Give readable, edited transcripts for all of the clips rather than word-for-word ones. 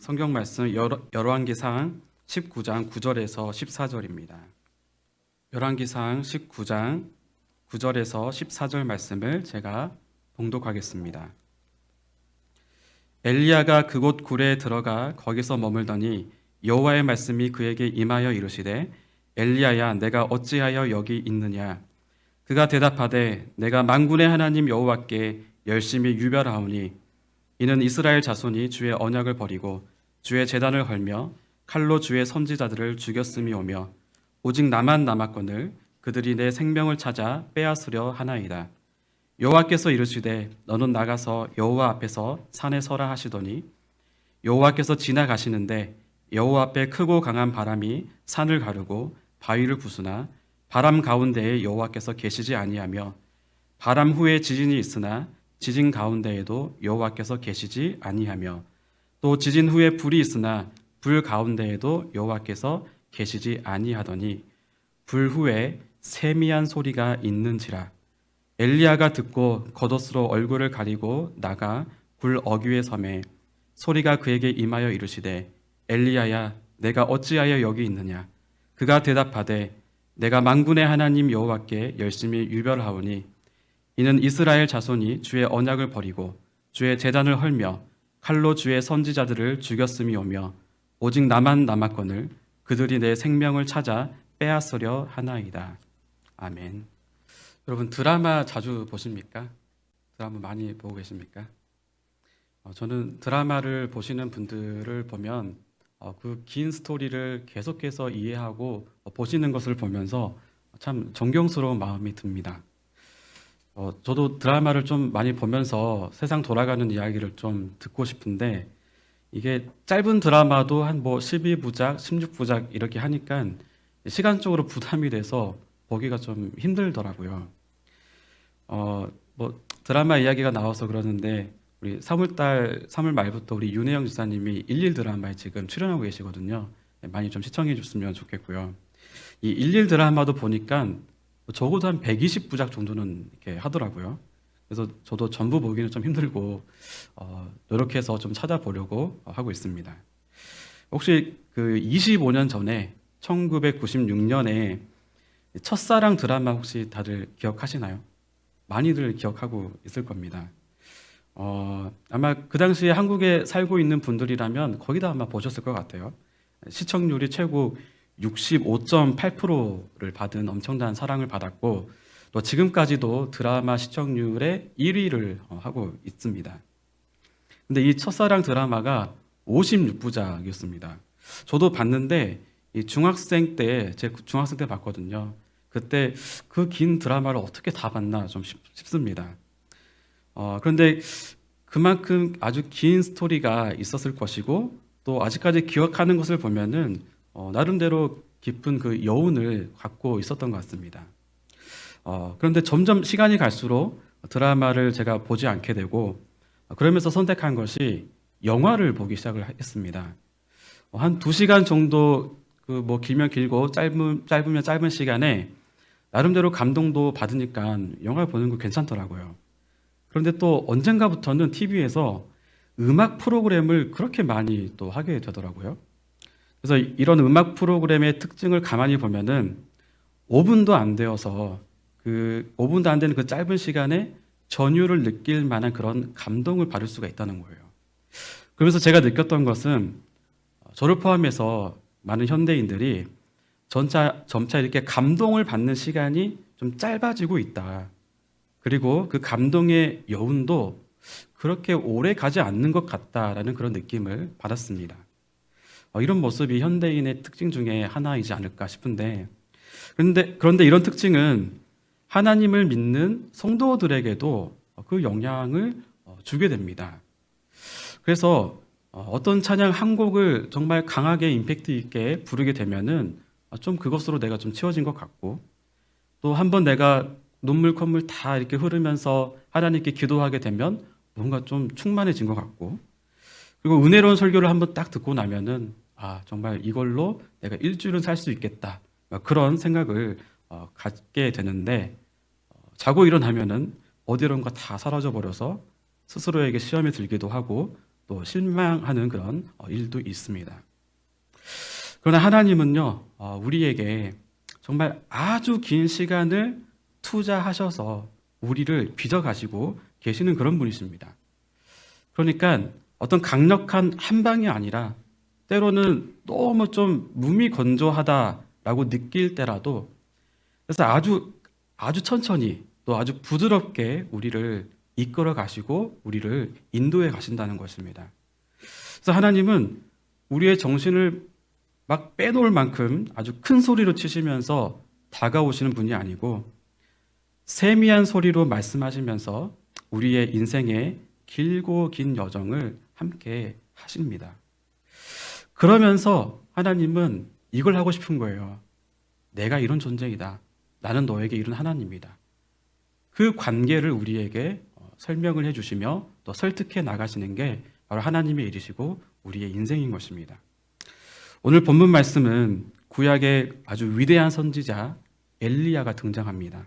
성경 말씀 열왕기상 19장 9절에서 14절입니다. 열왕기상 19장 9절에서 14절 말씀을 제가 봉독하겠습니다. 엘리야가 그곳 굴에 들어가 거기서 머물더니 여호와의 말씀이 그에게 임하여 이르시되 엘리야야 내가 어찌하여 여기 있느냐. 그가 대답하되 내가 만군의 하나님 여호와께 열심히 유별하오니 이는 이스라엘 자손이 주의 언약을 버리고 주의 제단을 헐며 칼로 주의 선지자들을 죽였음이오며 오직 나만 남았거늘 그들이 내 생명을 찾아 빼앗으려 하나이다. 여호와께서 이르시되 너는 나가서 여호와 앞에서 산에 서라 하시더니 여호와께서 지나가시는데 여호와 앞에 크고 강한 바람이 산을 가르고 바위를 부수나 바람 가운데에 여호와께서 계시지 아니하며 바람 후에 지진이 있으나 지진 가운데에도 여호와께서 계시지 아니하며 또 지진 후에 불이 있으나 불 가운데에도 여호와께서 계시지 아니하더니 불 후에 세미한 소리가 있는지라. 엘리야가 듣고 겉옷으로 얼굴을 가리고 나가 굴 어귀에 섬에 소리가 그에게 임하여 이르시되 엘리야야 내가 어찌하여 여기 있느냐. 그가 대답하되 내가 만군의 하나님 여호와께 열심히 유별하오니 이는 이스라엘 자손이 주의 언약을 버리고 주의 제단을 헐며 칼로 주의 선지자들을 죽였음이오며 오직 나만 남았거늘 그들이 내 생명을 찾아 빼앗으려 하나이다. 아멘. 여러분 드라마 자주 보십니까? 드라마 많이 보고 계십니까? 저는 드라마를 보시는 분들을 보면 그 긴 스토리를 계속해서 이해하고 보시는 것을 보면서 참 존경스러운 마음이 듭니다. 저도 드라마를 좀 많이 보면서 세상 돌아가는 이야기를 좀 듣고 싶은데 이게 짧은 드라마도 한 12부작, 16부작 이렇게 하니까 시간적으로 부담이 돼서 보기가 좀 힘들더라고요. 드라마 이야기가 나와서 그러는데 우리 3월 말부터 우리 윤혜영 지사님이 11 드라마에 지금 출연하고 계시거든요. 많이 좀 시청해 줬으면 좋겠고요. 이 11 드라마도 보니까 적어도 한 120부작 정도는 이렇게 하더라고요. 그래서 저도 전부 보기는 좀 힘들고 노력해서 좀 찾아보려고 하고 있습니다. 혹시 그 25년 전에 1996년에 첫사랑 드라마 혹시 다들 기억하시나요? 많이들 기억하고 있을 겁니다. 아마 그 당시에 한국에 살고 있는 분들이라면 거의 다 아마 보셨을 것 같아요. 시청률이 최고 65.8%를 받은 엄청난 사랑을 받았고 또 지금까지도 드라마 시청률의 1위를 하고 있습니다. 근데 이 첫사랑 드라마가 56부작이었습니다. 저도 봤는데 제 중학생 때 봤거든요. 그때 그 긴 드라마를 어떻게 다 봤나 좀 싶습니다. 그런데 그만큼 아주 긴 스토리가 있었을 것이고 또 아직까지 기억하는 것을 보면은 나름대로 깊은 그 여운을 갖고 있었던 것 같습니다. 그런데 점점 시간이 갈수록 드라마를 제가 보지 않게 되고 그러면서 선택한 것이 영화를 보기 시작을 했습니다. 한 2시간 정도 길면 길고 짧으면 짧은 시간에 나름대로 감동도 받으니까 영화를 보는 거 괜찮더라고요. 그런데 또 언젠가부터는 TV에서 음악 프로그램을 그렇게 많이 또 하게 되더라고요. 그래서 이런 음악 프로그램의 특징을 가만히 보면은 5분도 안 되어서 그 5분도 안 되는 그 짧은 시간에 전율을 느낄 만한 그런 감동을 받을 수가 있다는 거예요. 그러면서 제가 느꼈던 것은 저를 포함해서 많은 현대인들이 점차 이렇게 감동을 받는 시간이 좀 짧아지고 있다. 그리고 그 감동의 여운도 그렇게 오래 가지 않는 것 같다라는 그런 느낌을 받았습니다. 이런 모습이 현대인의 특징 중에 하나이지 않을까 싶은데 그런데 이런 특징은 하나님을 믿는 성도들에게도 그 영향을 주게 됩니다. 그래서 어떤 찬양 한 곡을 정말 강하게 임팩트 있게 부르게 되면은 좀 그것으로 내가 좀 채워진 것 같고 또 한번 내가 눈물 콧물 다 이렇게 흐르면서 하나님께 기도하게 되면 뭔가 좀 충만해진 것 같고 그리고 은혜로운 설교를 한번 딱 듣고 나면은 정말 이걸로 내가 일주일은 살 수 있겠다 그런 생각을 갖게 되는데 자고 일어나면은 어디론가 다 사라져 버려서 스스로에게 시험이 들기도 하고 또 실망하는 그런 일도 있습니다. 그러나 하나님은요, 우리에게 정말 아주 긴 시간을 투자하셔서 우리를 빚어가시고 계시는 그런 분이십니다. 그러니까 어떤 강력한 한방이 아니라 때로는 너무 좀 무미건조하다라고 느낄 때라도, 그래서 아주 천천히 또 아주 부드럽게 우리를 이끌어 가시고 우리를 인도해 가신다는 것입니다. 그래서 하나님은 우리의 정신을 막 빼놓을 만큼 아주 큰 소리로 치시면서 다가오시는 분이 아니고 세미한 소리로 말씀하시면서 우리의 인생의 길고 긴 여정을 함께 하십니다. 그러면서 하나님은 이걸 하고 싶은 거예요. 내가 이런 존재이다. 나는 너에게 이런 하나님이다. 그 관계를 우리에게 설명을 해주시며 또 설득해 나가시는 게 바로 하나님의 일이시고 우리의 인생인 것입니다. 오늘 본문 말씀은 구약의 아주 위대한 선지자 엘리야가 등장합니다.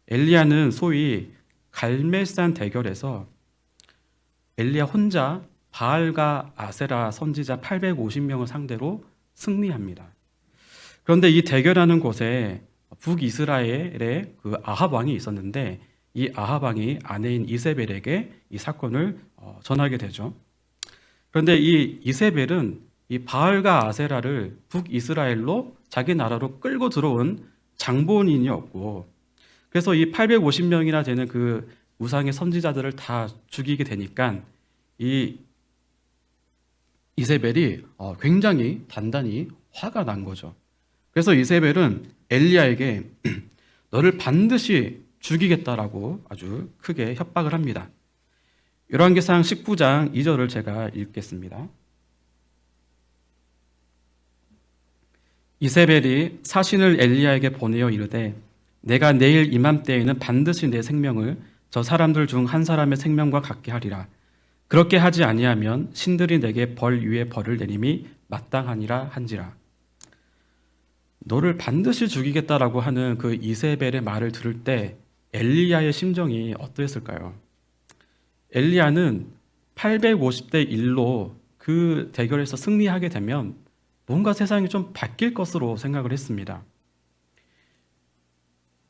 엘리야는 소위 갈멜산 대결에서 엘리야 혼자 바알과 아세라 선지자 850명을 상대로 승리합니다. 그런데 이 대결하는 곳에 북이스라엘의 그 아합 왕이 있었는데 이 아합 왕이 아내인 이세벨에게 이 사건을 전하게 되죠. 그런데 이 이세벨은 이 바알과 아세라를 북이스라엘로 자기 나라로 끌고 들어온 장본인이었고, 그래서 이 850명이나 되는 그 우상의 선지자들을 다 죽이게 되니까 이 이세벨이 굉장히 단단히 화가 난 거죠. 그래서 이세벨은 엘리야에게 너를 반드시 죽이겠다라고 아주 크게 협박을 합니다. 열왕기상 19장 2절을 제가 읽겠습니다. 이세벨이 사신을 엘리야에게 보내어 이르되 내가 내일 이맘때에는 반드시 내 생명을 저 사람들 중 한 사람의 생명과 같게 하리라. 그렇게 하지 아니하면 신들이 내게 벌 위에 벌을 내림이 마땅하니라 한지라. 너를 반드시 죽이겠다라고 하는 그 이세벨의 말을 들을 때 엘리야의 심정이 어떠했을까요? 엘리야는 850대 1로 그 대결에서 승리하게 되면 뭔가 세상이 좀 바뀔 것으로 생각을 했습니다.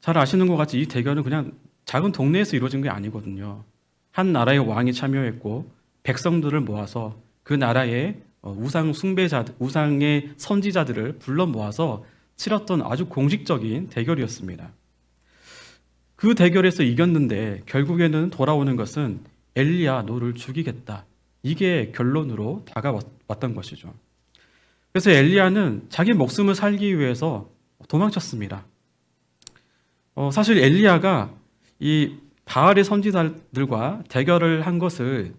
잘 아시는 것 같이 이 대결은 그냥 작은 동네에서 이루어진 게 아니거든요. 한 나라의 왕이 참여했고 백성들을 모아서 그 나라의 우상 숭배자, 우상의 선지자들을 불러 모아서 치렀던 아주 공식적인 대결이었습니다. 그 대결에서 이겼는데 결국에는 돌아오는 것은 엘리야 너를 죽이겠다. 이게 결론으로 다가왔던 것이죠. 그래서 엘리야는 자기 목숨을 살기 위해서 도망쳤습니다. 사실 엘리야가 이 바알의 선지자들과 대결을 한 것을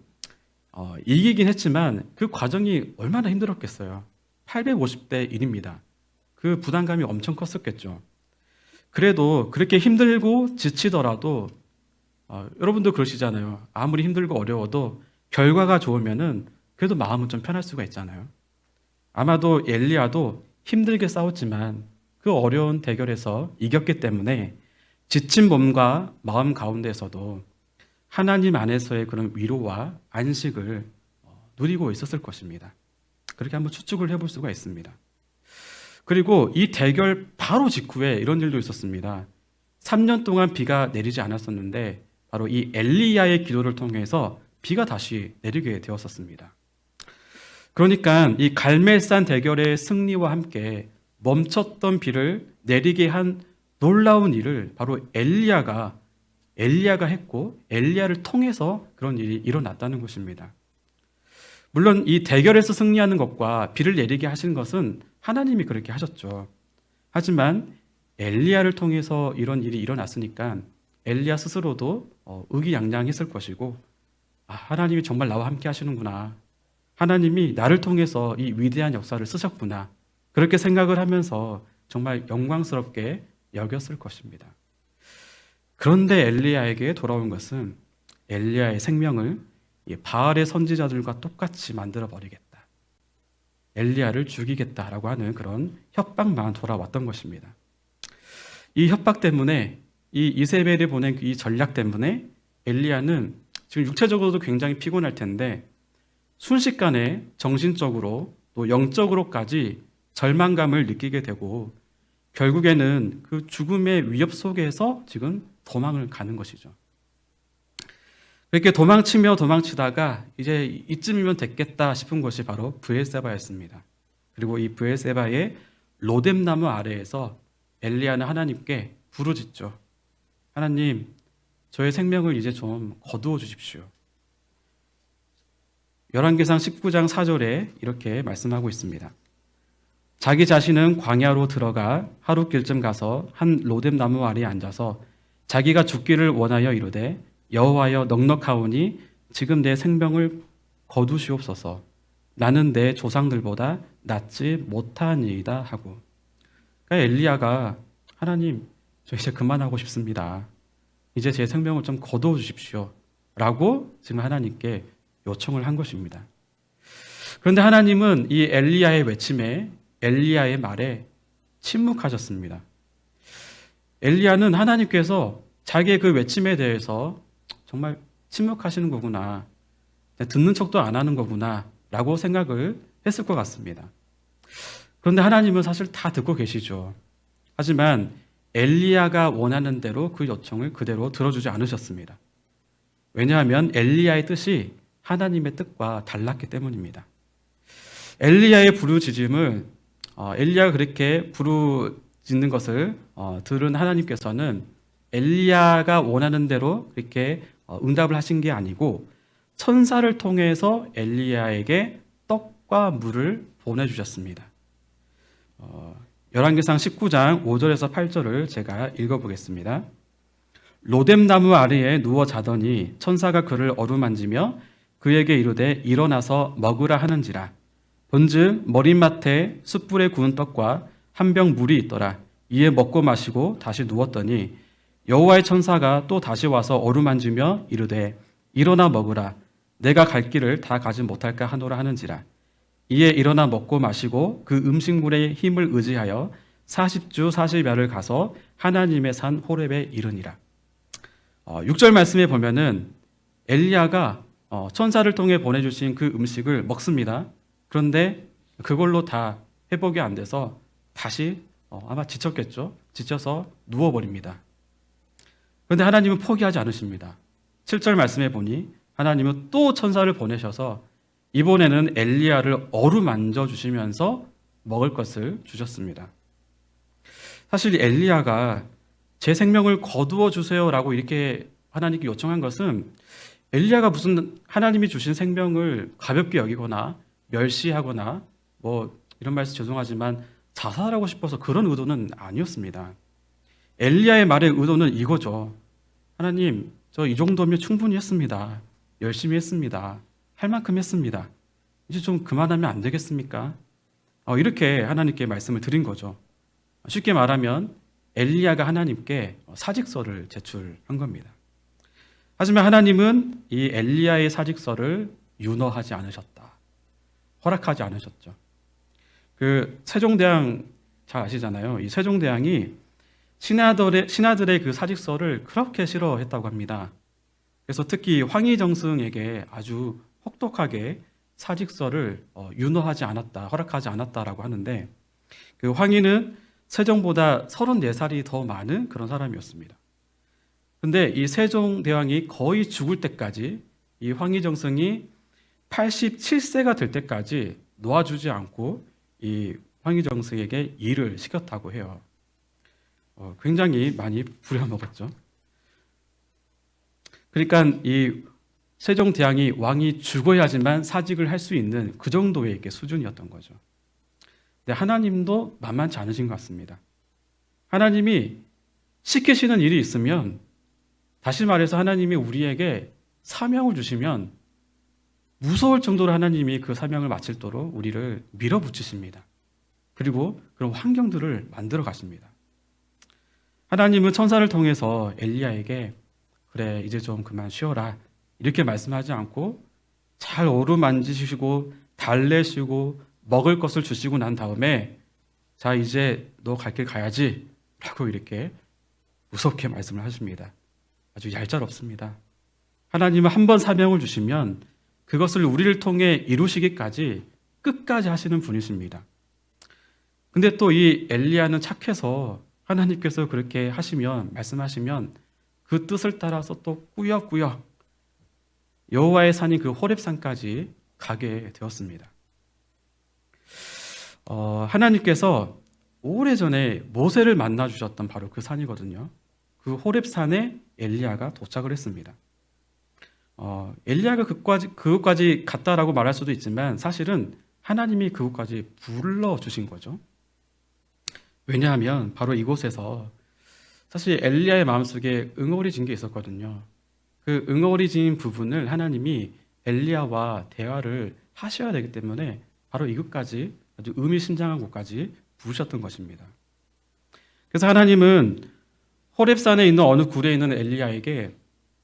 이기긴 했지만 그 과정이 얼마나 힘들었겠어요. 850대 1입니다. 그 부담감이 엄청 컸었겠죠. 그래도 그렇게 힘들고 지치더라도 여러분도 그러시잖아요. 아무리 힘들고 어려워도 결과가 좋으면은 그래도 마음은 좀 편할 수가 있잖아요. 아마도 엘리야도 힘들게 싸웠지만 그 어려운 대결에서 이겼기 때문에 지친 몸과 마음 가운데서도 하나님 안에서의 그런 위로와 안식을 누리고 있었을 것입니다. 그렇게 한번 추측을 해볼 수가 있습니다. 그리고 이 대결 바로 직후에 이런 일도 있었습니다. 3년 동안 비가 내리지 않았었는데 바로 이 엘리야의 기도를 통해서 비가 다시 내리게 되었었습니다. 그러니까 이 갈멜산 대결의 승리와 함께 멈췄던 비를 내리게 한 놀라운 일을 바로 엘리야가 했고 엘리야를 통해서 그런 일이 일어났다는 것입니다. 물론 이 대결에서 승리하는 것과 비를 내리게 하신 것은 하나님이 그렇게 하셨죠. 하지만 엘리야를 통해서 이런 일이 일어났으니까 엘리야 스스로도 의기양양했을 것이고 하나님이 정말 나와 함께 하시는구나. 하나님이 나를 통해서 이 위대한 역사를 쓰셨구나. 그렇게 생각을 하면서 정말 영광스럽게 여겼을 것입니다. 그런데 엘리야에게 돌아온 것은 엘리야의 생명을 바알의 선지자들과 똑같이 만들어버리겠다. 엘리야를 죽이겠다라고 하는 그런 협박만 돌아왔던 것입니다. 이 협박 때문에 이 이세벨이 보낸 이 전략 때문에 엘리야는 지금 육체적으로도 굉장히 피곤할 텐데 순식간에 정신적으로 또 영적으로까지 절망감을 느끼게 되고 결국에는 그 죽음의 위협 속에서 지금 도망을 가는 것이죠. 그렇게 도망치며 도망치다가 이제 이쯤이면 됐겠다 싶은 곳이 바로 브엘세바였습니다. 그리고 이 브엘세바의 로뎀나무 아래에서 엘리야는 하나님께 부르짖죠. 하나님, 저의 생명을 이제 좀 거두어 주십시오. 열왕기상 19장 4절에 이렇게 말씀하고 있습니다. 자기 자신은 광야로 들어가 하룻길쯤 가서 한 로뎀나무 아래에 앉아서 자기가 죽기를 원하여 이르되 여호와여 넉넉하오니 지금 내 생명을 거두시옵소서. 나는 내 조상들보다 낫지 못하니이다 하고. 그러니까 엘리야가 하나님, 저 이제 그만하고 싶습니다. 이제 제 생명을 좀 거두어 주십시오. 라고 지금 하나님께 요청을 한 것입니다. 그런데 하나님은 이 엘리야의 외침에, 엘리야의 말에 침묵하셨습니다. 엘리야는 하나님께서 자기의 그 외침에 대해서 정말 침묵하시는 거구나, 듣는 척도 안 하는 거구나 라고 생각을 했을 것 같습니다. 그런데 하나님은 사실 다 듣고 계시죠. 하지만 엘리야가 원하는 대로 그 요청을 그대로 들어주지 않으셨습니다. 왜냐하면 엘리야의 뜻이 하나님의 뜻과 달랐기 때문입니다. 엘리야의 부르짖음을 엘리야가 그렇게 부르짖는 것을 들은 하나님께서는 엘리야가 원하는 대로 그렇게 응답을 하신 게 아니고 천사를 통해서 엘리야에게 떡과 물을 보내주셨습니다. 열왕기상 19장 5절에서 8절을 제가 읽어보겠습니다. 로뎀나무 아래에 누워 자더니 천사가 그를 어루만지며 그에게 이르되 일어나서 먹으라 하는지라. 본즉 머리맡에 숯불에 구운 떡과 한 병 물이 있더라. 이에 먹고 마시고 다시 누웠더니 여호와의 천사가 또 다시 와서 어루만지며 이르되 일어나 먹으라. 내가 갈 길을 다 가지 못할까 하노라 하는지라. 이에 일어나 먹고 마시고 그 음식물의 힘을 의지하여 40주 40야를 가서 하나님의 산 호렙에 이르니라. 6절 말씀에 보면은 엘리야가 천사를 통해 보내주신 그 음식을 먹습니다. 그런데 그걸로 다 회복이 안 돼서 다시 아마 지쳤겠죠. 지쳐서 누워버립니다. 그런데 하나님은 포기하지 않으십니다. 7절 말씀에 보니 하나님은 또 천사를 보내셔서 이번에는 엘리야를 어루만져 주시면서 먹을 것을 주셨습니다. 사실 엘리야가 제 생명을 거두어 주세요라고 이렇게 하나님께 요청한 것은 엘리야가 무슨 하나님이 주신 생명을 가볍게 여기거나 멸시하거나 뭐 이런 말씀 죄송하지만 자살하고 싶어서 그런 의도는 아니었습니다. 엘리야의 말의 의도는 이거죠. 하나님, 저 이 정도면 충분히 했습니다. 열심히 했습니다. 할 만큼 했습니다. 이제 좀 그만하면 안 되겠습니까? 이렇게 하나님께 말씀을 드린 거죠. 쉽게 말하면 엘리야가 하나님께 사직서를 제출한 겁니다. 하지만 하나님은 이 엘리야의 사직서를 윤허하지 않으셨다. 허락하지 않으셨죠. 그 세종대왕 잘 아시잖아요. 이 세종대왕이 신하들의 그 사직서를 그렇게 싫어했다고 합니다. 그래서 특히 황희정승에게 아주 혹독하게 사직서를 윤허하지 않았다, 허락하지 않았다라고 하는데 그 황희는 세종보다 34살이 더 많은 그런 사람이었습니다. 근데 이 세종대왕이 거의 죽을 때까지 이 황희정승이 87세가 될 때까지 놓아주지 않고 이 황희정승에게 일을 시켰다고 해요. 굉장히 많이 부려먹었죠. 그러니까 이 세종대왕이 왕이 죽어야지만 사직을 할 수 있는 그 정도의 수준이었던 거죠. 근데 하나님도 만만치 않으신 것 같습니다. 하나님이 시키시는 일이 있으면, 다시 말해서 하나님이 우리에게 사명을 주시면 무서울 정도로 하나님이 그 사명을 마치도록 우리를 밀어붙이십니다. 그리고 그런 환경들을 만들어 가십니다. 하나님은 천사를 통해서 엘리야에게 그래 이제 좀 그만 쉬어라 이렇게 말씀하지 않고 잘 어루만지시고 달래시고 먹을 것을 주시고 난 다음에 자 이제 너 갈 길 가야지 라고 이렇게 무섭게 말씀을 하십니다. 아주 얄짤없습니다. 하나님은 한 번 사명을 주시면 그것을 우리를 통해 이루시기까지 끝까지 하시는 분이십니다. 근데 또 이 엘리야는 착해서 하나님께서 그렇게 하시면, 말씀하시면 그 뜻을 따라서 또 꾸역꾸역 여호와의 산인 그 호렙산까지 가게 되었습니다. 하나님께서 오래전에 모세를 만나 주셨던 바로 그 산이거든요. 그 호렙산에 엘리야가 도착을 했습니다. 엘리야가 그곳까지 갔다라고 말할 수도 있지만 사실은 하나님이 그곳까지 불러주신 거죠. 왜냐하면 바로 이곳에서 사실 엘리야의 마음속에 응어리진 게 있었거든요. 그 응어리진 부분을 하나님이 엘리야와 대화를 하셔야 되기 때문에 바로 이곳까지, 아주 의미심장한 곳까지 부르셨던 것입니다. 그래서 하나님은 호렙산에 있는 어느 굴에 있는 엘리야에게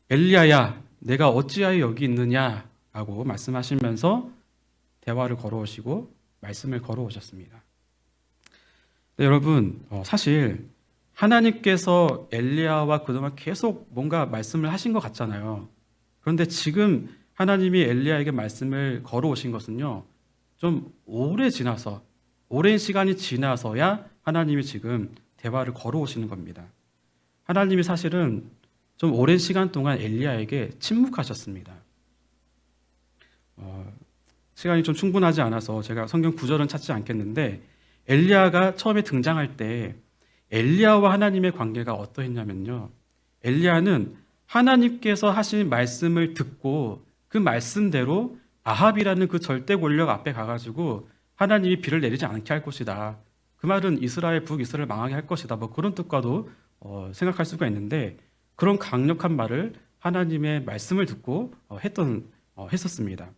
엘리야야 내가 어찌하여 여기 있느냐라고 말씀하시면서 대화를 걸어오시고 말씀을 걸어오셨습니다. 네, 여러분, 사실 하나님께서 엘리야와 그동안 계속 뭔가 말씀을 하신 것 같잖아요. 그런데 지금 하나님이 엘리야에게 말씀을 걸어오신 것은요, 좀 오랜 시간이 지나서야 하나님이 지금 대화를 걸어오시는 겁니다. 하나님이 사실은 좀 오랜 시간 동안 엘리야에게 침묵하셨습니다. 시간이 좀 충분하지 않아서 제가 성경 구절은 찾지 않겠는데, 엘리야가 처음에 등장할 때 엘리야와 하나님의 관계가 어떠했냐면요, 엘리야는 하나님께서 하신 말씀을 듣고 그 말씀대로 아합이라는 그 절대 권력 앞에 가가지고 하나님이 비를 내리지 않게 할 것이다, 그 말은 북이스라엘 망하게 할 것이다, 뭐 그런 뜻과도 생각할 수가 있는데, 그런 강력한 말을 하나님의 말씀을 듣고 했었습니다.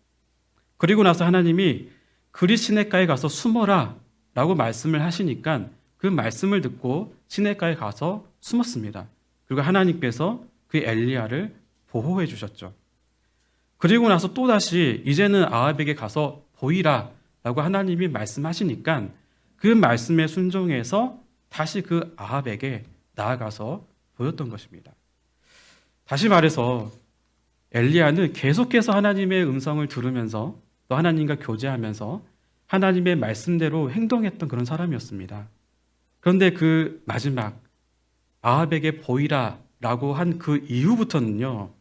그리고 나서 하나님이 그리 시냇가에 가서 숨어라 라고 말씀을 하시니까 그 말씀을 듣고 시냇가에 가서 숨었습니다. 그리고 하나님께서 그 엘리야를 보호해 주셨죠. 그리고 나서 또다시 이제는 아합에게 가서 보이라 라고 하나님이 말씀하시니까 그 말씀에 순종해서 다시 그 아합에게 나아가서 보였던 것입니다. 다시 말해서 엘리야는 계속해서 하나님의 음성을 들으면서 또 하나님과 교제하면서 하나님의 말씀대로 행동했던 그런 사람이었습니다. 그런데 그 마지막 아합에게 보이라 라고 한 그 이후부터는요,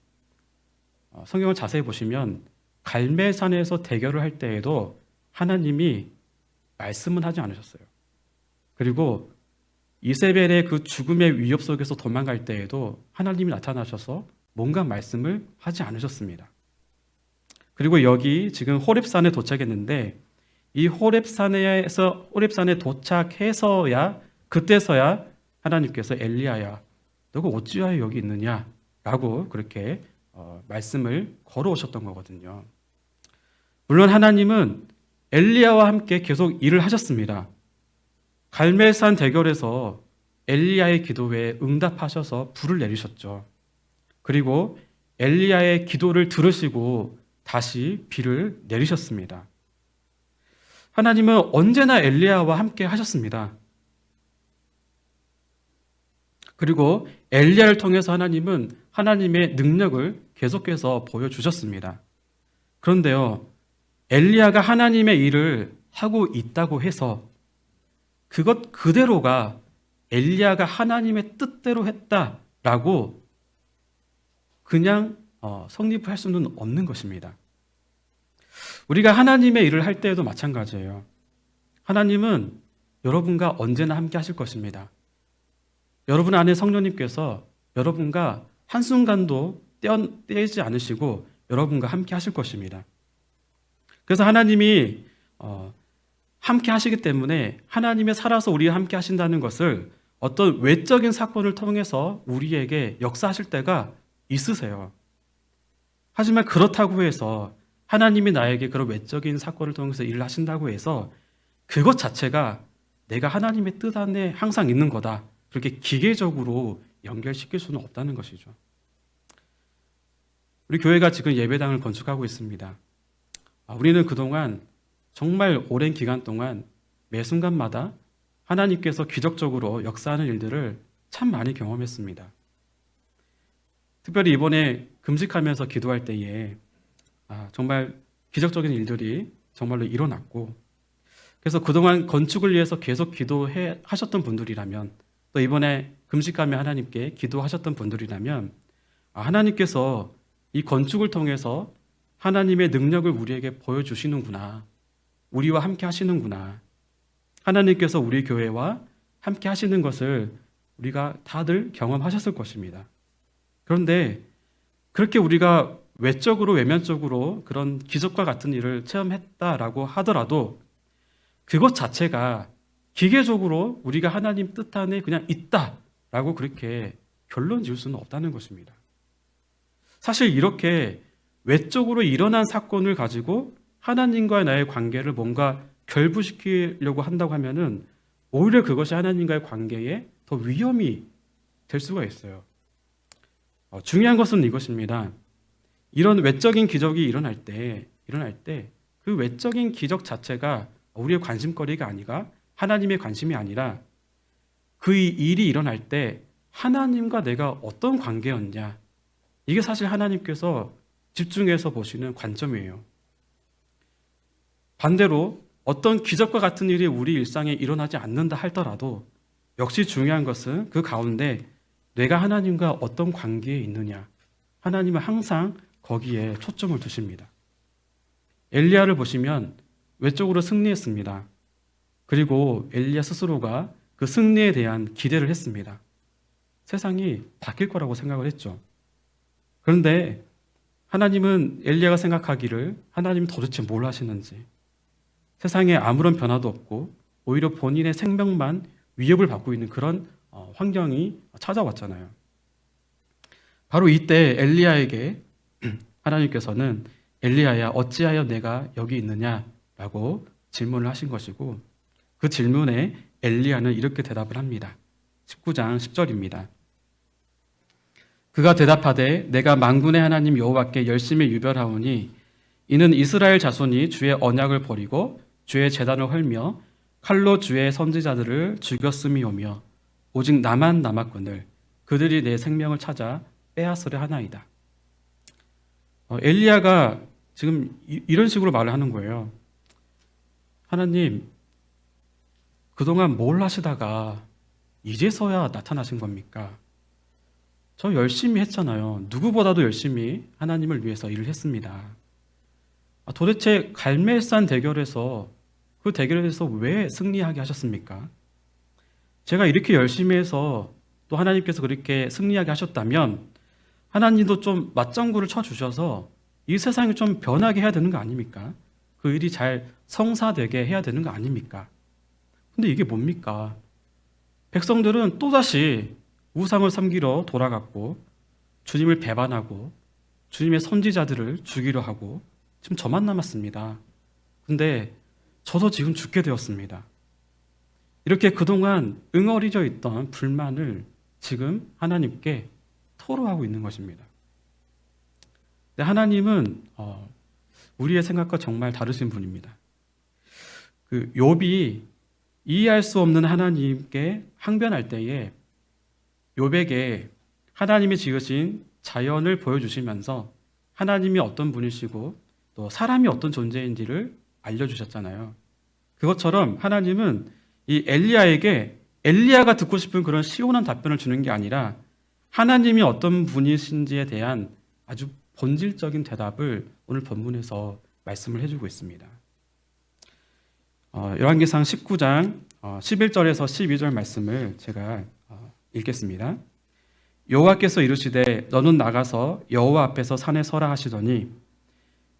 성경을 자세히 보시면 갈멜산에서 대결을 할 때에도 하나님이 말씀은 하지 않으셨어요. 그리고 이세벨의 그 죽음의 위협 속에서 도망갈 때에도 하나님이 나타나셔서 뭔가 말씀을 하지 않으셨습니다. 그리고 여기 지금 호렙산에 도착했는데, 이 호렙산에 도착해서야, 그때서야 하나님께서 엘리야야 너가 어찌하여 여기 있느냐 라고 그렇게 말씀을 걸어오셨던 거거든요. 물론 하나님은 엘리야와 함께 계속 일을 하셨습니다. 갈멜산 대결에서 엘리야의 기도에 응답하셔서 불을 내리셨죠. 그리고 엘리야의 기도를 들으시고 다시 비를 내리셨습니다. 하나님은 언제나 엘리야와 함께 하셨습니다. 그리고 엘리야를 통해서 하나님은 하나님의 능력을 계속해서 보여주셨습니다. 그런데요, 엘리야가 하나님의 일을 하고 있다고 해서 그것 그대로가 엘리야가 하나님의 뜻대로 했다라고 그냥 성립할 수는 없는 것입니다. 우리가 하나님의 일을 할 때에도 마찬가지예요. 하나님은 여러분과 언제나 함께 하실 것입니다. 여러분 안에 성령님께서 여러분과 한순간도 떼지 않으시고 여러분과 함께 하실 것입니다. 그래서 하나님이 함께 하시기 때문에 하나님의 살아서 우리와 함께 하신다는 것을 어떤 외적인 사건을 통해서 우리에게 역사하실 때가 있으세요. 하지만 그렇다고 해서 하나님이 나에게 그런 외적인 사건을 통해서 일을 하신다고 해서 그것 자체가 내가 하나님의 뜻 안에 항상 있는 거다, 그렇게 기계적으로 연결시킬 수는 없다는 것이죠. 우리 교회가 지금 예배당을 건축하고 있습니다. 우리는 그동안 정말 오랜 기간 동안 매 순간마다 하나님께서 기적적으로 역사하는 일들을 참 많이 경험했습니다. 특별히 이번에 금식하면서 기도할 때에 정말 기적적인 일들이 정말로 일어났고, 그래서 그동안 건축을 위해서 계속 하셨던 분들이라면, 또 이번에 금식하며 하나님께 기도하셨던 분들이라면, 하나님께서 이 건축을 통해서 하나님의 능력을 우리에게 보여주시는구나, 우리와 함께 하시는구나, 하나님께서 우리 교회와 함께 하시는 것을 우리가 다들 경험하셨을 것입니다. 그런데 그렇게 우리가 외적으로 외면적으로 그런 기적과 같은 일을 체험했다라고 하더라도 그것 자체가 기계적으로 우리가 하나님 뜻 안에 그냥 있다라고 그렇게 결론 지을 수는 없다는 것입니다. 사실 이렇게 외적으로 일어난 사건을 가지고 하나님과의 나의 관계를 뭔가 결부시키려고 한다고 하면은 오히려 그것이 하나님과의 관계에 더 위험이 될 수가 있어요. 중요한 것은 이것입니다. 이런 외적인 기적이 일어날 때 그 외적인 기적 자체가 우리의 관심거리가 아니라 하나님의 관심이 아니라 그 일이 일어날 때 하나님과 내가 어떤 관계였냐, 이게 사실 하나님께서 집중해서 보시는 관점이에요. 반대로 어떤 기적과 같은 일이 우리 일상에 일어나지 않는다 할더라도 역시 중요한 것은 그 가운데 내가 하나님과 어떤 관계에 있느냐, 하나님은 항상 거기에 초점을 두십니다. 엘리야를 보시면 외적으로 승리했습니다. 그리고 엘리야 스스로가 그 승리에 대한 기대를 했습니다. 세상이 바뀔 거라고 생각을 했죠. 그런데 하나님은 엘리야가 생각하기를 하나님이 도대체 뭘 하시는지, 세상에 아무런 변화도 없고 오히려 본인의 생명만 위협을 받고 있는 그런 환경이 찾아왔잖아요. 바로 이때 엘리야에게 하나님께서는 엘리야야 어찌하여 내가 여기 있느냐라고 질문을 하신 것이고, 그 질문에 엘리야는 이렇게 대답을 합니다. 19장 10절입니다. 그가 대답하되 내가 만군의 하나님 여호와께 열심히 유별하오니 이는 이스라엘 자손이 주의 언약을 버리고 주의 제단을 헐며 칼로 주의 선지자들을 죽였음이오며 오직 나만 남았거늘 그들이 내 생명을 찾아 빼앗으려 하나이다. 엘리야가 지금 이런 식으로 말을 하는 거예요. 하나님, 그동안 뭘 하시다가 이제서야 나타나신 겁니까? 저 열심히 했잖아요. 누구보다도 열심히 하나님을 위해서 일을 했습니다. 도대체 갈멜산 대결에서 그 대결에서 왜 승리하게 하셨습니까? 제가 이렇게 열심히 해서 또 하나님께서 그렇게 승리하게 하셨다면 하나님도 좀 맞장구를 쳐주셔서 이 세상이 좀 변하게 해야 되는 거 아닙니까? 그 일이 잘 성사되게 해야 되는 거 아닙니까? 근데 이게 뭡니까? 백성들은 또다시 우상을 섬기러 돌아갔고 주님을 배반하고 주님의 선지자들을 죽이려 하고 지금 저만 남았습니다. 근데 저도 지금 죽게 되었습니다. 이렇게 그동안 응어리져 있던 불만을 지금 하나님께 토로하고 있는 것입니다. 근데 하나님은 우리의 생각과 정말 다르신 분입니다. 그 욥이 이해할 수 없는 하나님께 항변할 때에 욥에게 하나님이 지으신 자연을 보여주시면서 하나님이 어떤 분이시고 또 사람이 어떤 존재인지를 알려주셨잖아요. 그것처럼 하나님은 이 엘리야에게 엘리야가 듣고 싶은 그런 시원한 답변을 주는 게 아니라 하나님이 어떤 분이신지에 대한 아주 본질적인 대답을 오늘 본문에서 말씀을 해주고 있습니다. 열왕기상 19장 11절에서 12절 말씀을 제가 읽겠습니다. 여호와께서 이르시되 너는 나가서 여호와 앞에서 산에 서라 하시더니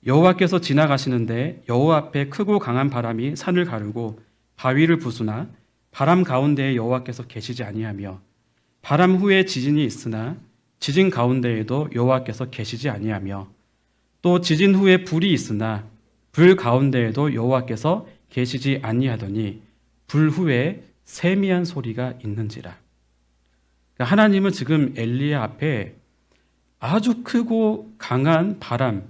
여호와께서 지나가시는데 여호와 앞에 크고 강한 바람이 산을 가르고 바위를 부수나 바람 가운데에 여호와께서 계시지 아니하며 바람 후에 지진이 있으나 지진 가운데에도 여호와께서 계시지 아니하며 또 지진 후에 불이 있으나 불 가운데에도 여호와께서 계시지 아니하더니 불 후에 세미한 소리가 있는지라. 하나님은 지금 엘리야 앞에 아주 크고 강한 바람,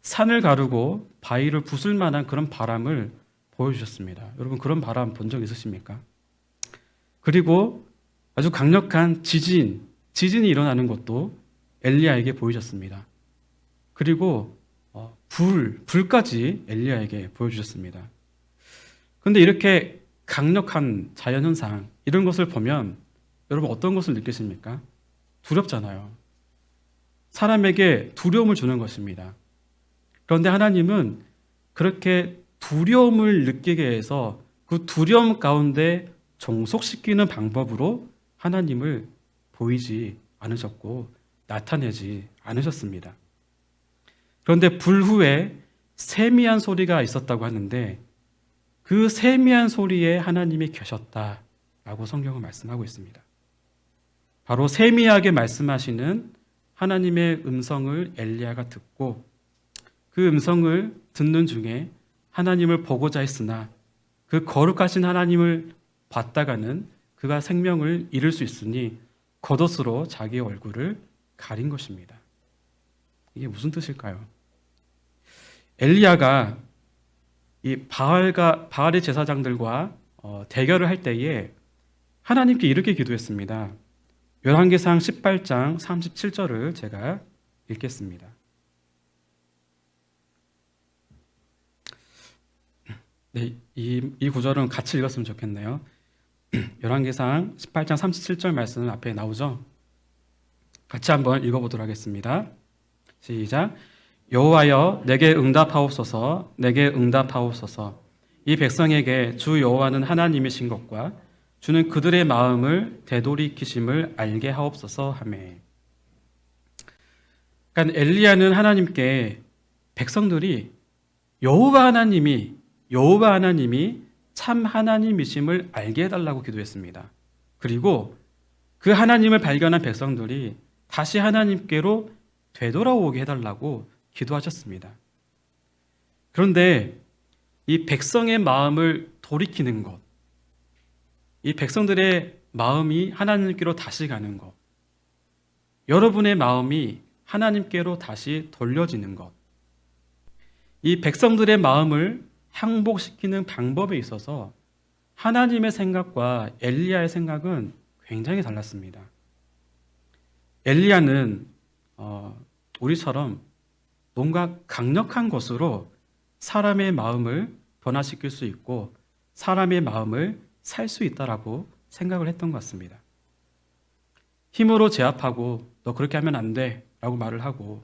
산을 가르고 바위를 부술 만한 그런 바람을 보여주셨습니다. 여러분 그런 바람 본 적 있으십니까? 그리고 아주 강력한 지진이 일어나는 것도 엘리야에게 보이셨습니다. 그리고 불까지 엘리야에게 보여주셨습니다. 그런데 이렇게 강력한 자연현상, 이런 것을 보면 여러분 어떤 것을 느끼십니까? 두렵잖아요. 사람에게 두려움을 주는 것입니다. 그런데 하나님은 그렇게 두려움을 느끼게 해서 그 두려움 가운데 종속시키는 방법으로 하나님을 보이지 않으셨고 나타내지 않으셨습니다. 그런데 불 후에 세미한 소리가 있었다고 하는데 그 세미한 소리에 하나님이 계셨다라고 성경은 말씀하고 있습니다. 바로 세미하게 말씀하시는 하나님의 음성을 엘리야가 듣고 그 음성을 듣는 중에 하나님을 보고자 했으나 그 거룩하신 하나님을 봤다가는 그가 생명을 잃을 수 있으니 겉옷으로 자기의 얼굴을 가린 것입니다. 이게 무슨 뜻일까요? 엘리야가 이 바알의 제사장들과 대결을 할 때에 하나님께 이렇게 기도했습니다. 열왕기상 18장 37절을 제가 읽겠습니다. 네, 이 구절은 같이 읽었으면 좋겠네요. 열왕기상 18장 37절 말씀 앞에 나오죠? 같이 한번 읽어보도록 하겠습니다. 시작. 여호와여 내게 응답하옵소서, 내게 응답하옵소서. 이 백성에게 주 여호와는 하나님이신 것과 주는 그들의 마음을 되돌이키심을 알게 하옵소서 하매. 그러니까 엘리야는 하나님께 백성들이 여호와 하나님이 참 하나님이심을 알게 해달라고 기도했습니다. 그리고 그 하나님을 발견한 백성들이 다시 하나님께로 되돌아오게 해달라고 기도하셨습니다. 그런데 이 백성의 마음을 돌이키는 것, 이 백성들의 마음이 하나님께로 다시 가는 것, 여러분의 마음이 하나님께로 다시 돌려지는 것, 이 백성들의 마음을 항복시키는 방법에 있어서 하나님의 생각과 엘리야의 생각은 굉장히 달랐습니다. 엘리야는 우리처럼 뭔가 강력한 것으로 사람의 마음을 변화시킬 수 있고 사람의 마음을 살 수 있다라고 생각을 했던 것 같습니다. 힘으로 제압하고 너 그렇게 하면 안 돼 라고 말을 하고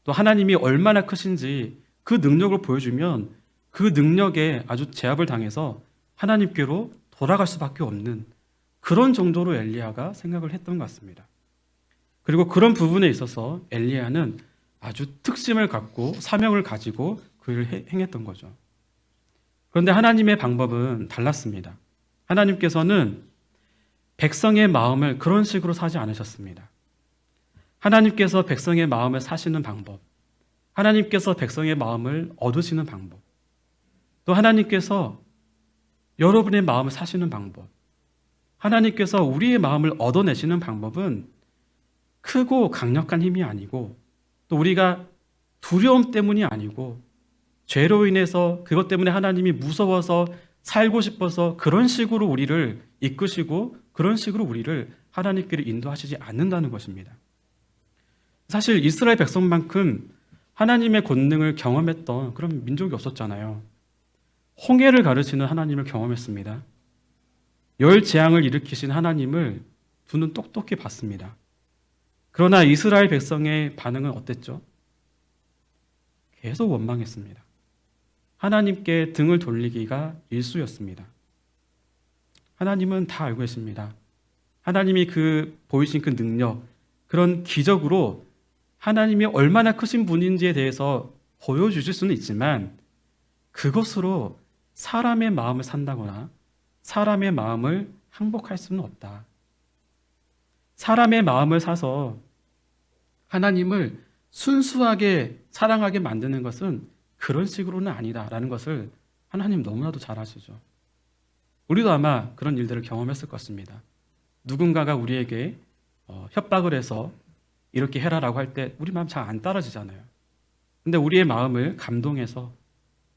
또 하나님이 얼마나 크신지 그 능력을 보여주면 그 능력에 아주 제압을 당해서 하나님께로 돌아갈 수밖에 없는 그런 정도로 엘리야가 생각을 했던 것 같습니다. 그리고 그런 부분에 있어서 엘리야는 아주 특심을 갖고 사명을 가지고 그 일을 행했던 거죠. 그런데 하나님의 방법은 달랐습니다. 하나님께서는 백성의 마음을 그런 식으로 사지 않으셨습니다. 하나님께서 백성의 마음을 사시는 방법, 하나님께서 백성의 마음을 얻으시는 방법, 또 하나님께서 여러분의 마음을 사시는 방법, 하나님께서 우리의 마음을 얻어내시는 방법은 크고 강력한 힘이 아니고 또 우리가 두려움 때문이 아니고 죄로 인해서 그것 때문에 하나님이 무서워서 살고 싶어서 그런 식으로 우리를 이끄시고 그런 식으로 우리를 하나님께로 인도하시지 않는다는 것입니다. 사실 이스라엘 백성만큼 하나님의 권능을 경험했던 그런 민족이 없었잖아요. 홍해를 가르치는 하나님을 경험했습니다. 열 재앙을 일으키신 하나님을 두 눈 똑똑히 봤습니다. 그러나 이스라엘 백성의 반응은 어땠죠? 계속 원망했습니다. 하나님께 등을 돌리기가 일쑤였습니다. 하나님은 다 알고 계십니다. 하나님이 보이신 그 능력, 그런 기적으로 하나님이 얼마나 크신 분인지에 대해서 보여주실 수는 있지만 그것으로 사람의 마음을 산다거나 사람의 마음을 항복할 수는 없다. 사람의 마음을 사서 하나님을 순수하게 사랑하게 만드는 것은 그런 식으로는 아니다라는 것을 하나님 너무나도 잘 아시죠. 우리도 아마 그런 일들을 경험했을 것입니다. 누군가가 우리에게 협박을 해서 이렇게 해라라고 할 때 우리 마음 잘 안 따라지잖아요. 근데 우리의 마음을 감동해서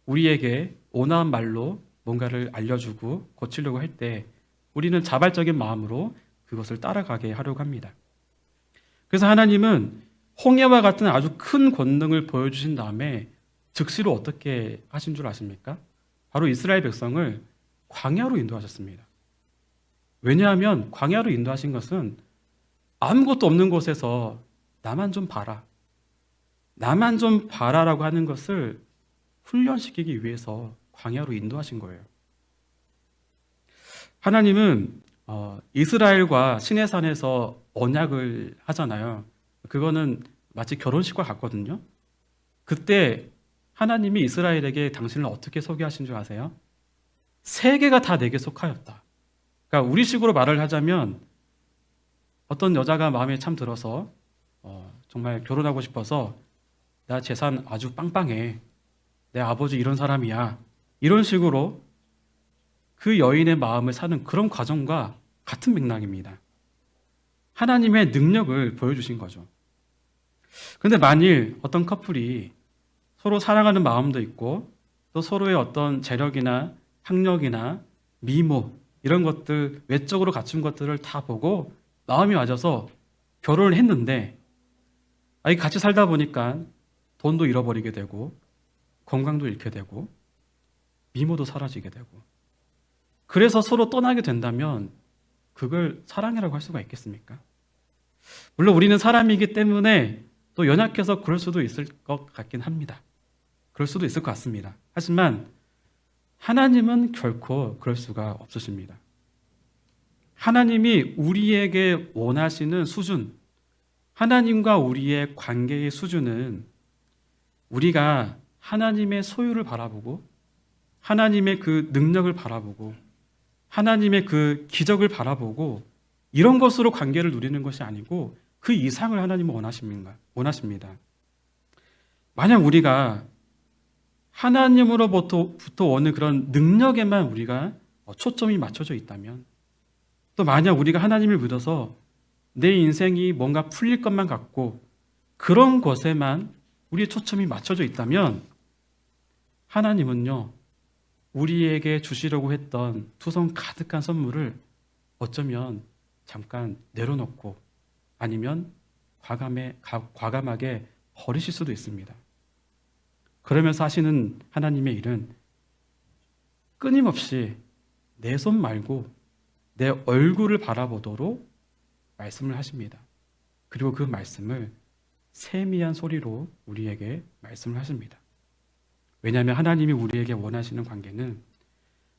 우리에게 온화한 말로 뭔가를 알려주고 고치려고 할 때 우리는 자발적인 마음으로 그것을 따라가게 하려고 합니다. 그래서 하나님은 홍해와 같은 아주 큰 권능을 보여주신 다음에 즉시로 어떻게 하신 줄 아십니까? 바로 이스라엘 백성을 광야로 인도하셨습니다. 왜냐하면 광야로 인도하신 것은 아무것도 없는 곳에서 나만 좀 봐라. 나만 좀 봐라라고 하는 것을 훈련시키기 위해서 광야로 인도하신 거예요. 하나님은 이스라엘과 시내산에서 언약을 하잖아요. 그거는 마치 결혼식과 같거든요. 그때 하나님이 이스라엘에게 당신을 어떻게 소개하신 줄 아세요? 세계가 다 내게 속하였다. 그러니까 우리식으로 말을 하자면 어떤 여자가 마음에 참 들어서 정말 결혼하고 싶어서 나 재산 아주 빵빵해. 내 아버지 이런 사람이야. 이런 식으로 그 여인의 마음을 사는 그런 과정과 같은 맥락입니다. 하나님의 능력을 보여주신 거죠. 그런데 만일 어떤 커플이 서로 사랑하는 마음도 있고 또 서로의 어떤 재력이나 학력이나 미모 이런 것들 외적으로 갖춘 것들을 다 보고 마음이 맞아서 결혼을 했는데 같이 살다 보니까 돈도 잃어버리게 되고 건강도 잃게 되고 미모도 사라지게 되고 그래서 서로 떠나게 된다면 그걸 사랑이라고 할 수가 있겠습니까? 물론 우리는 사람이기 때문에 또 연약해서 그럴 수도 있을 것 같긴 합니다. 그럴 수도 있을 것 같습니다. 하지만 하나님은 결코 그럴 수가 없으십니다. 하나님이 우리에게 원하시는 수준, 하나님과 우리의 관계의 수준은 우리가 하나님의 소유를 바라보고 하나님의 그 능력을 바라보고 하나님의 그 기적을 바라보고 이런 것으로 관계를 누리는 것이 아니고 그 이상을 하나님은 원하십니다. 만약 우리가 하나님으로부터 오는 그런 능력에만 우리가 초점이 맞춰져 있다면 또 만약 우리가 하나님을 믿어서 내 인생이 뭔가 풀릴 것만 같고 그런 것에만 우리의 초점이 맞춰져 있다면 하나님은요 우리에게 주시려고 했던 투성 가득한 선물을 어쩌면 잠깐 내려놓고 아니면 과감하게 버리실 수도 있습니다. 그러면서 하시는 하나님의 일은 끊임없이 내 손 말고 내 얼굴을 바라보도록 말씀을 하십니다. 그리고 그 말씀을 세미한 소리로 우리에게 말씀을 하십니다. 왜냐하면 하나님이 우리에게 원하시는 관계는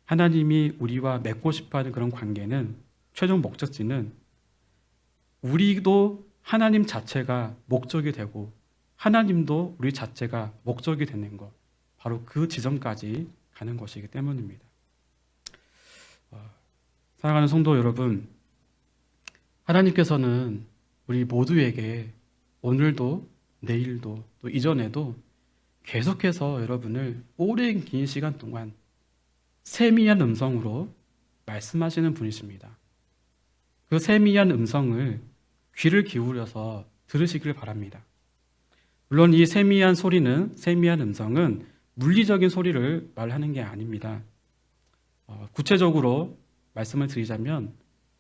하나님이 우리와 맺고 싶어하는 그런 관계는 최종 목적지는 우리도 하나님 자체가 목적이 되고 하나님도 우리 자체가 목적이 되는 것 바로 그 지점까지 가는 것이기 때문입니다. 사랑하는 성도 여러분, 하나님께서는 우리 모두에게 오늘도 내일도 또 이전에도 계속해서 여러분을 오랜 긴 시간 동안 세미한 음성으로 말씀하시는 분이십니다. 그 세미한 음성을 귀를 기울여서 들으시길 바랍니다. 물론 이 세미한 소리는, 세미한 음성은 물리적인 소리를 말하는 게 아닙니다. 구체적으로 말씀을 드리자면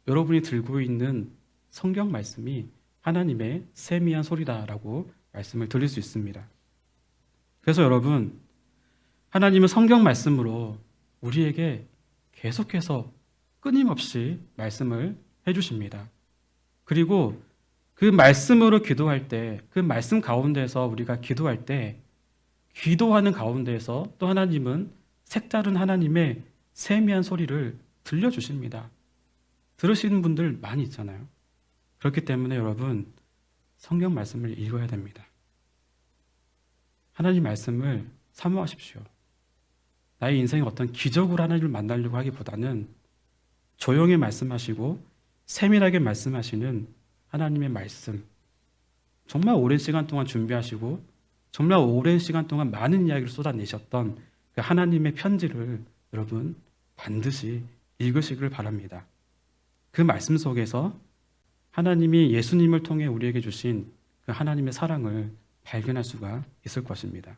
여러분이 들고 있는 성경 말씀이 하나님의 세미한 소리다라고 말씀을 드릴 수 있습니다. 그래서 여러분, 하나님은 성경 말씀으로 우리에게 계속해서 끊임없이 말씀을 해주십니다. 그리고 그 말씀으로 기도할 때, 그 말씀 가운데서 우리가 기도할 때, 기도하는 가운데에서 또 하나님은 색다른 하나님의 세미한 소리를 들려주십니다. 들으시는 분들 많이 있잖아요. 그렇기 때문에 여러분, 성경 말씀을 읽어야 됩니다. 하나님 말씀을 사모하십시오. 나의 인생에 어떤 기적으로 하나님을 만나려고 하기보다는 조용히 말씀하시고 세밀하게 말씀하시는 하나님의 말씀, 정말 오랜 시간 동안 준비하시고 정말 오랜 시간 동안 많은 이야기를 쏟아내셨던 그 하나님의 편지를 여러분 반드시 읽으시길 바랍니다. 그 말씀 속에서 하나님이 예수님을 통해 우리에게 주신 그 하나님의 사랑을 발견할 수가 있을 것입니다.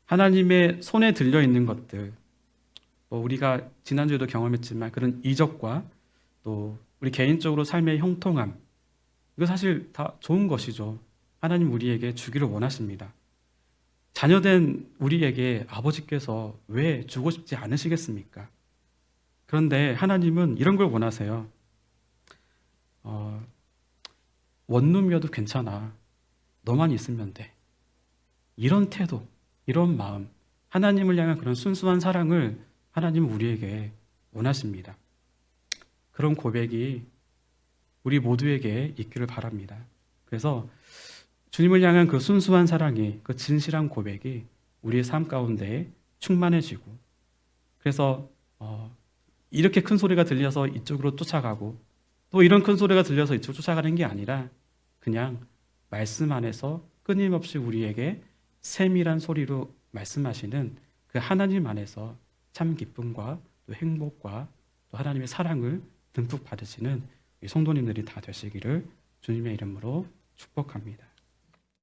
하나님의 손에 들려있는 것들, 우리가 지난주에도 경험했지만 그런 이적과 또 우리 개인적으로 삶의 형통함, 이거 사실 다 좋은 것이죠. 하나님 우리에게 주기를 원하십니다. 자녀된 우리에게 아버지께서 왜 주고 싶지 않으시겠습니까? 그런데 하나님은 이런 걸 원하세요. 원룸이어도 괜찮아. 너만 있으면 돼. 이런 태도, 이런 마음, 하나님을 향한 그런 순수한 사랑을 하나님은 우리에게 원하십니다. 그런 고백이 우리 모두에게 있기를 바랍니다. 그래서 주님을 향한 그 순수한 사랑이, 그 진실한 고백이 우리의 삶 가운데 충만해지고, 그래서 이렇게 큰 소리가 들려서 이쪽으로 쫓아가고, 또 이런 큰 소리가 들려서 이쪽으로 쫓아가는 게 아니라 그냥 말씀 안에서 끊임없이 우리에게 세밀한 소리로 말씀하시는 그 하나님 안에서 참 기쁨과 또 행복과 또 하나님의 사랑을 듬뿍 받으시는 성도님들이 다 되시기를 주님의 이름으로 축복합니다.